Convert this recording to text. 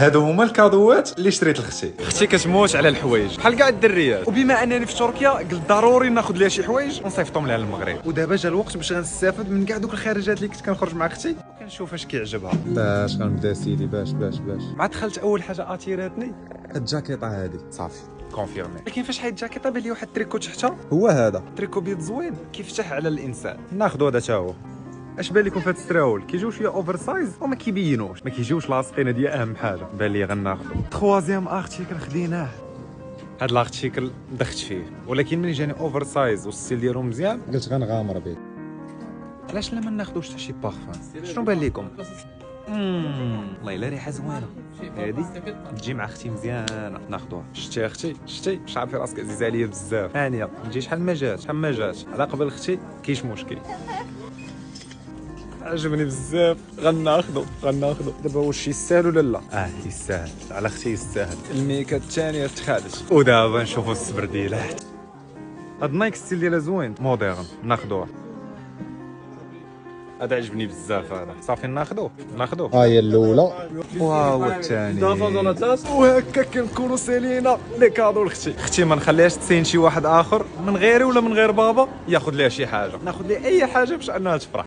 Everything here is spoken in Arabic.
هادو هما الكادوات اللي شريت لختي. اختي كتموت على الحوايج بحال كاع الدريات، وبما انني في تركيا قلت ضروري ناخذ ليها شي حوايج ونصيفطهم لها للمغرب. ودابا جا الوقت باش غنستافد من كاع دوك الخارجات اللي كنت كنخرج مع اختي وكنشوف اش كيعجبها. باش غنبدا سيدي باش مع دخلت اول حاجه اتيراتني الجاكيطه هادي صافي كونفيرمي. لكن فاش حيد الجاكيطه بان لي واحد التريكو تحتها، هو هذا تريكو بيض زوين كيفتح على الانسان. ناخذ هذا تا هو. اش بان لكم في هذا الستراول؟ كيجيو شويه اوفر سايز وما كيبينوش، ما كيجيوش لاصقين. هذه اهم حاجه بان لي غناخذو. خوازيام ارتيكل خديناه، هاد الارتيكل دخت فيه، ولكن ملي جاني اوفر سايز والستيل ديالو مزيان قلت غنغامر به. علاش لا ما ناخذوش حتى شي بارفان؟ شنو بان لكم؟ والله الا ريحه زوينه هادي تجي مع اختي مزيانه. ناخذوها. شتي اختي شتي شعر في راسك عزيزه عليا بزاف. هانيه تجي شحال ما جات شحال ما جات على قبل اختي كاينش مشكل. عجبني بزاف. غناخذو دابا واش يستاهل ولا لا؟ يستاهل. على اختي يستاهل. الميكه الثانيه تخادش. ودابا نشوفوا السبرديلات. هاد نايك ستيل ديالها زوين موديرن. ناخذوه. هذا عجبني بزاف. هذا صافي ناخذوه. هي الاولى واو الثاني. وهكا كنكونوا سالينا لي كادو لاختي. اختي ما نخليهاش تسين شي واحد اخر من غيري ولا من غير بابا ياخذ ليها شي حاجه. ناخذ ليها اي حاجه باش انها تفرح.